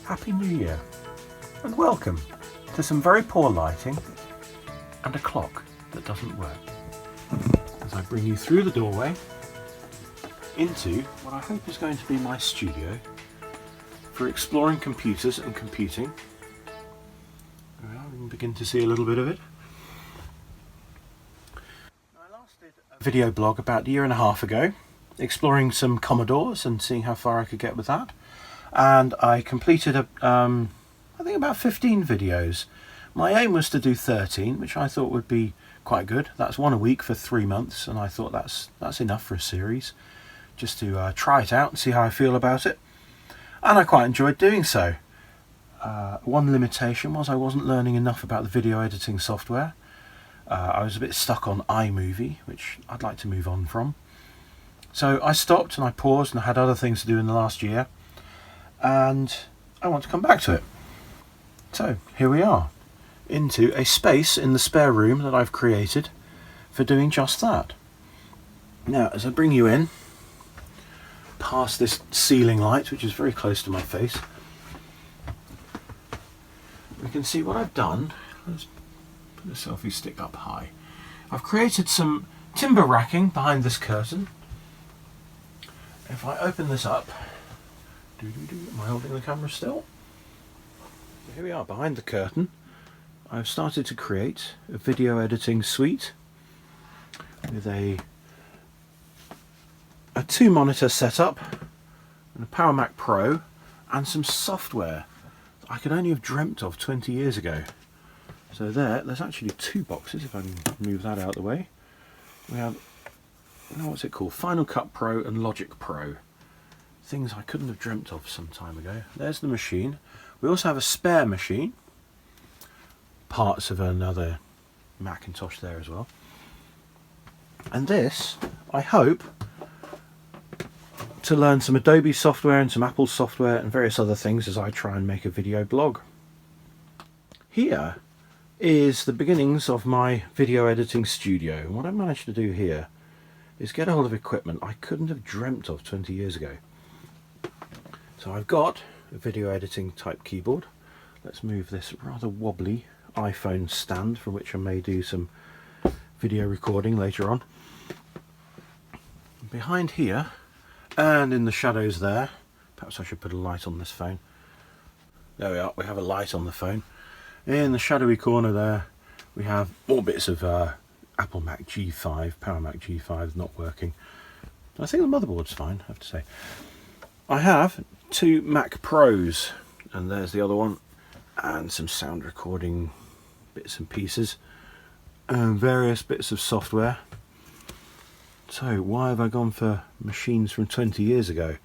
Happy New Year and welcome to some very poor lighting and a clock that doesn't work as I bring you through the doorway into what I hope is going to be my studio for exploring computers and computing. Well, we can begin to see a little bit of it. I last did a video blog about a year and a half ago exploring some Commodores and seeing how far I could get with that, and I completed I think about 15 videos. My aim was to do 13, which I thought would be quite good. That's one a week for 3 months, and I thought that's enough for a series, just to try it out and see how I feel about it. And I quite enjoyed doing so. One limitation was I wasn't learning enough about the video editing software. I was a bit stuck on iMovie, which I'd like to move on from. So I stopped and I paused, and I had other things to do in the last year, and I want to come back to it. So here we are, into a space in the spare room that I've created for doing just that. Now, as I bring you in past this ceiling light, which is very close to my face, we can see what I've done. Let's put a selfie stick up high. I've created some timber racking behind this curtain. If I open this up, am I holding the camera still? Here we are behind the curtain. I've started to create a video editing suite with a 2-monitor setup and a Power Mac Pro and some software that I could only have dreamt of 20 years ago. So there's actually 2 boxes, if I can move that out of the way. We have, what's it called? Final Cut Pro and Logic Pro. Things I couldn't have dreamt of some time ago. There's the machine. We also have a spare machine, parts of another Macintosh there as well. And this, I hope, to learn some Adobe software and some Apple software and various other things as I try and make a video blog. Here is the beginnings of my video editing studio. And what I managed to do here is get a hold of equipment I couldn't have dreamt of 20 years ago. So I've got a video editing type keyboard. Let's move this rather wobbly iPhone stand from which I may do some video recording later on. Behind here and in the shadows there, perhaps I should put a light on this phone. There we are, we have a light on the phone. In the shadowy corner there we have more bits of Apple Mac G5, Power Mac G5 is not working. I think the motherboard's fine, I have to say. I have 2 Mac Pros, and there's the other one, and some sound recording bits and pieces, and various bits of software. So why have I gone for machines from 20 years ago?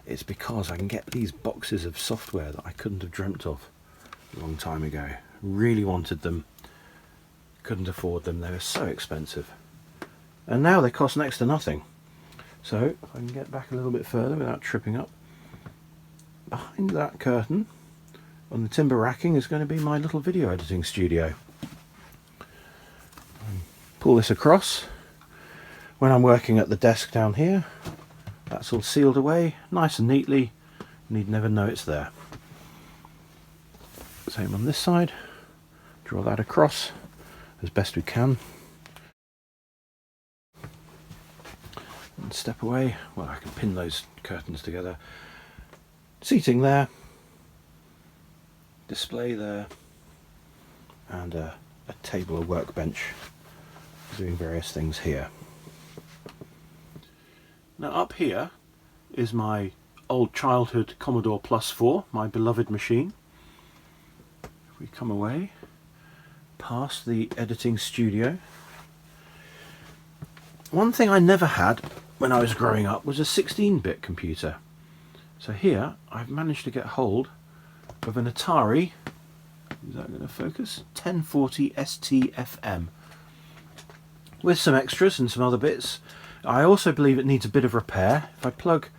It's because I can get these boxes of software that I couldn't have dreamt of a long time ago. Really wanted them, couldn't afford them, they were so expensive. And now they cost next to nothing. So if I can get back a little bit further without tripping up, behind that curtain on the timber racking is going to be my little video editing studio. Pull this across. When I'm working at the desk down here, that's all sealed away nice and neatly, and you'd never know it's there. Same on this side. Draw that across as best we can. And step away. Well, I can pin those curtains together. Seating there, display there, and a table or workbench doing various things here. Now up here is my old childhood Commodore Plus 4, my beloved machine. If we come away past the editing studio, one thing I never had when I was growing up was a 16-bit computer. So here I've managed to get hold of an Atari, is that going to focus? 1040 ST-FM with some extras and some other bits. I also believe it needs a bit of repair. If I plug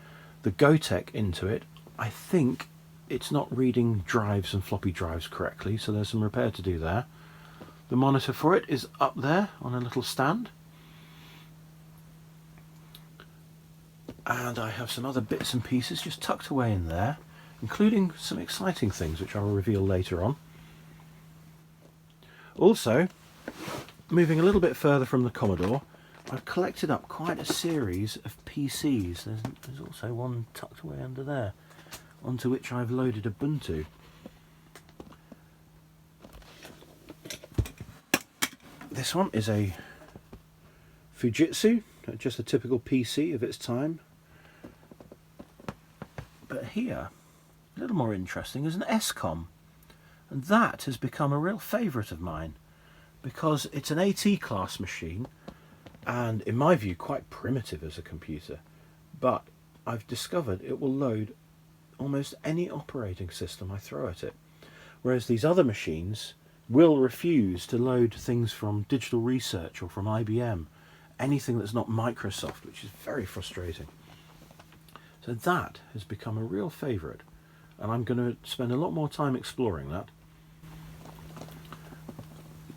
the Gotek into it, I think it's not reading drives and floppy drives correctly, so there's some repair to do there. The monitor for it is up there on a little stand. And I have some other bits and pieces just tucked away in there. including some exciting things which I will reveal later on. Also, moving a little bit further from the Commodore, I've collected up quite a series of PCs. There's also one tucked away under there, onto which I've loaded Ubuntu. This one is a Fujitsu, just a typical PC of its time. But here, a little more interesting, is an SCOM. And that has become a real favourite of mine, because it's an AT class machine, and in my view quite primitive as a computer, but I've discovered it will load almost any operating system I throw at it, whereas these other machines will refuse to load things from Digital Research or from IBM, anything that's not Microsoft, which is very frustrating. So that has become a real favourite, and I'm going to spend a lot more time exploring that.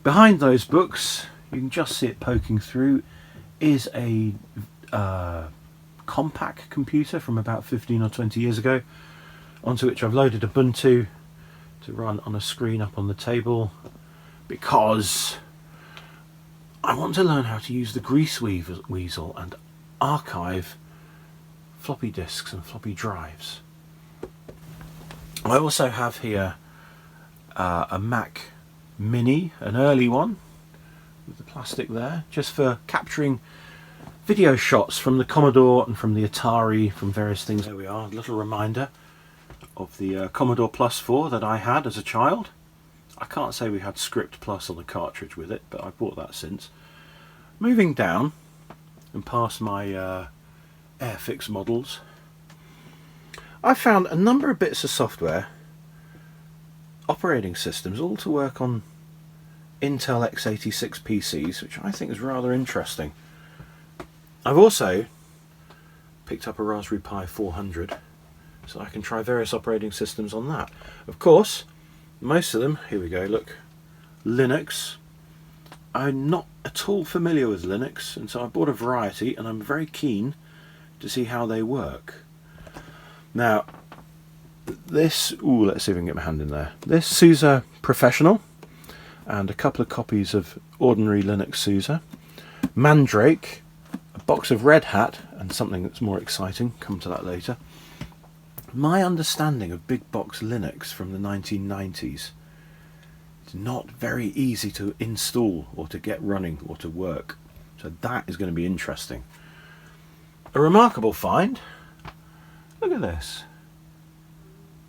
Behind those books, you can just see it poking through, is a Compaq computer from about 15 or 20 years ago, onto which I've loaded Ubuntu to run on a screen up on the table, because I want to learn how to use the grease weasel and archive floppy disks and floppy drives. I also have here a Mac Mini, an early one with the plastic there, just for capturing video shots from the Commodore and from the Atari, from various things. There we are, a little reminder of the Commodore Plus 4 that I had as a child. I can't say we had Script Plus on the cartridge with it, but I bought that since. Moving down and past my Airfix models, I found a number of bits of software, operating systems, all to work on Intel x86 PCs, which I think is rather interesting. I've also picked up a Raspberry Pi 400, so I can try various operating systems on that. Of course, most of them, here we go, look, Linux. I'm not at all familiar with Linux, and so I bought a variety, and I'm very keen to see how they work. Now, this, let's see if I can get my hand in there. This SUSE Professional, and a couple of copies of ordinary Linux SUSE. Mandrake, a box of Red Hat, and something that's more exciting, come to that later. My understanding of big box Linux from the 1990s, it's not very easy to install or to get running or to work, so that is going to be interesting. A remarkable find, look at this,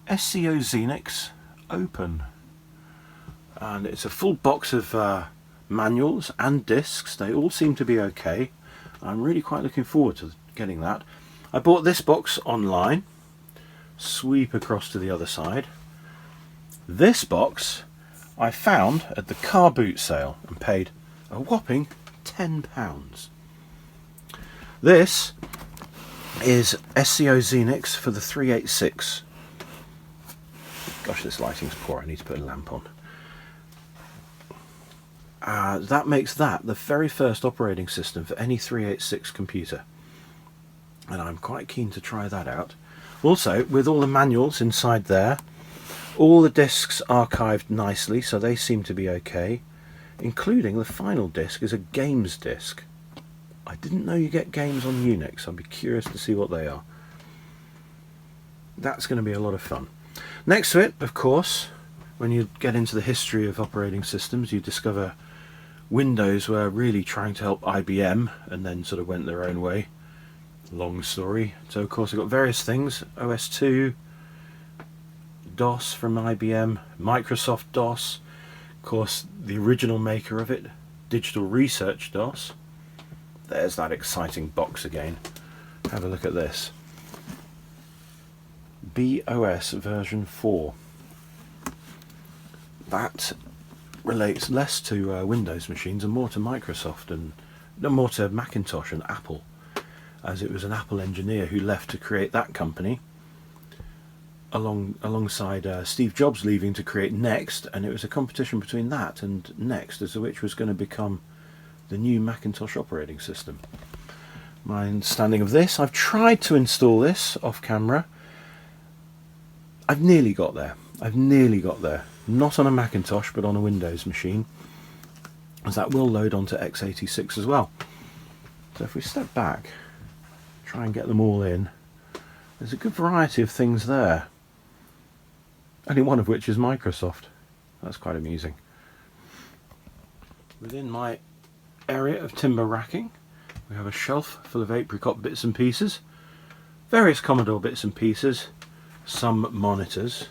SCO Xenix Open, and it's a full box of manuals and discs. They all seem to be okay. I'm really quite looking forward to getting that. I bought this box online, sweep across to the other side. This box I found at the car boot sale and paid a whopping £10. This is SCO Xenix for the 386. Gosh, this lighting's poor, I need to put a lamp on. That makes that the very first operating system for any 386 computer, and I'm quite keen to try that out. Also, with all the manuals inside there, all the discs archived nicely, so they seem to be okay, including the final disc is a games disc. I didn't know you get games on Unix. I'd be curious to see what they are. That's going to be a lot of fun. Next to it, of course, when you get into the history of operating systems, you discover Windows were really trying to help IBM and then sort of went their own way. Long story. So of course I've got various things, OS2, DOS from IBM, Microsoft DOS, of course the original maker of it, Digital Research DOS. There's that exciting box again. Have a look at this. BOS version 4. That relates less to Windows machines and more to Microsoft and more to Macintosh and Apple, as it was an Apple engineer who left to create that company alongside Steve Jobs leaving to create Next, and it was a competition between that and Next as to which was going to become the new Macintosh operating system. My understanding of this, I've tried to install this off camera. I've nearly got there. I've nearly got there. Not on a Macintosh, but on a Windows machine, as that will load onto x86 as well. So if we step back, try and get them all in, there's a good variety of things there. Only one of which is Microsoft. That's quite amusing. Within my area of timber racking, we have a shelf full of apricot bits and pieces, various Commodore bits and pieces, some monitors,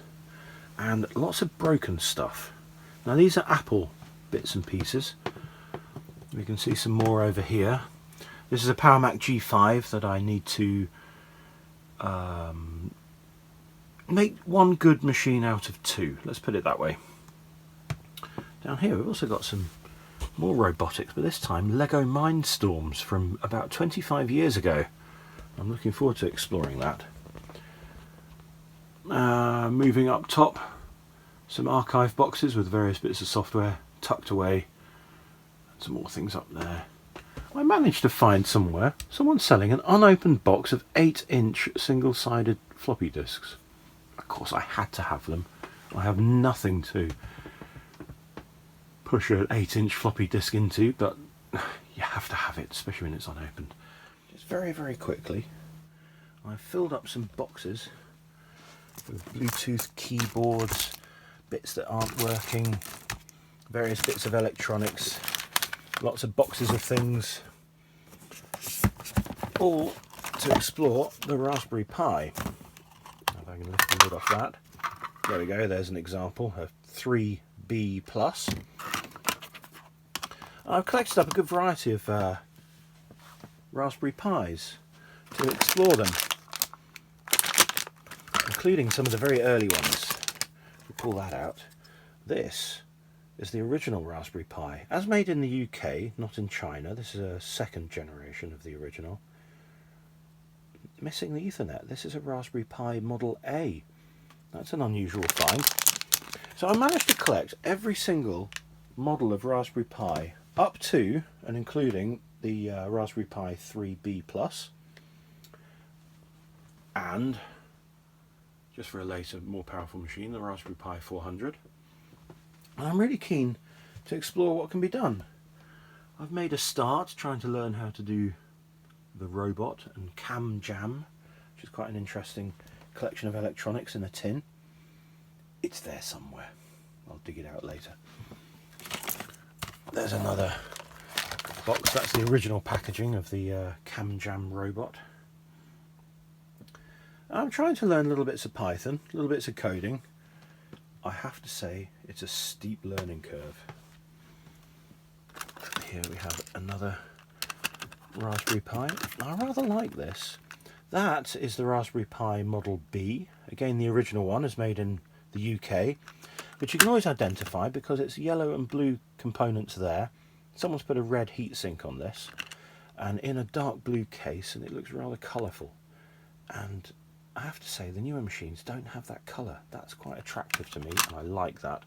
and lots of broken stuff. Now these are Apple bits and pieces. We can see some more over here. This is a Power Mac G5 that I need to make one good machine out of two. Let's put it that way. Down here we've also got some more robotics, but this time Lego Mindstorms from about 25 years ago. I'm looking forward to exploring that. Moving up top, some archive boxes with various bits of software tucked away. And some more things up there. I managed to find somewhere someone selling an unopened box of 8-inch single-sided floppy disks. Of course I had to have them. I have nothing to push an 8-inch floppy disk into, but you have to have it, especially when it's unopened. Just very quickly, I've filled up some boxes with Bluetooth keyboards, bits that aren't working, various bits of electronics, lots of boxes of things, all to explore the Raspberry Pi. If I can lift the lid off that. There we go, there's an example of 3B+. I've collected up a good variety of Raspberry Pis to explore them, including some of the very early ones. We'll pull that out. This is the original Raspberry Pi, as made in the UK, not in China. This is a second generation of the original. Missing the Ethernet. This is a Raspberry Pi Model A. That's an unusual find. So I managed to collect every single model of Raspberry Pi up to and including the Raspberry Pi 3B+, and just for a later, more powerful machine, the Raspberry Pi 400. And I'm really keen to explore what can be done. I've made a start trying to learn how to do the robot and cam jam, which is quite an interesting collection of electronics in a tin. It's there somewhere. I'll dig it out later. There's another box. That's the original packaging of the cam jam robot. I'm trying to learn little bits of Python, little bits of coding. I have to say it's a steep learning curve. Here we have another Raspberry Pi. I rather like this. That is the Raspberry Pi Model B. Again, the original one is made in the UK, which you can always identify because it's yellow and blue components there. Someone's put a red heatsink on this and in a dark blue case, and it looks rather colourful. And I have to say, the newer machines don't have that colour. That's quite attractive to me, and I like that.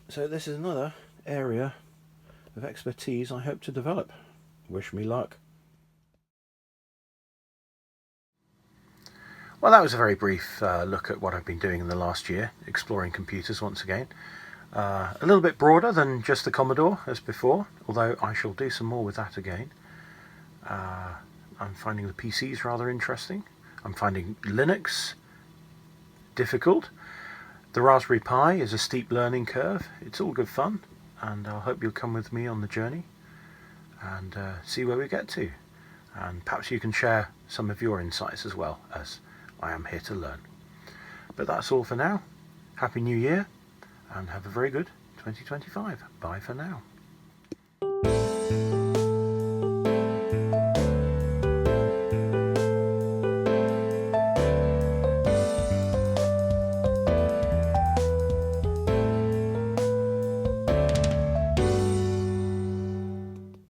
So this is another area of expertise I hope to develop. Wish me luck. Well, that was a very brief look at what I've been doing in the last year, exploring computers once again. A little bit broader than just the Commodore as before, although I shall do some more with that again. I'm finding the PCs rather interesting. I'm finding Linux difficult. The Raspberry Pi is a steep learning curve. It's all good fun, and I hope you'll come with me on the journey and see where we get to. And perhaps you can share some of your insights as well, as I am here to learn. But that's all for now. Happy New Year, and have a very good 2025. Bye for now.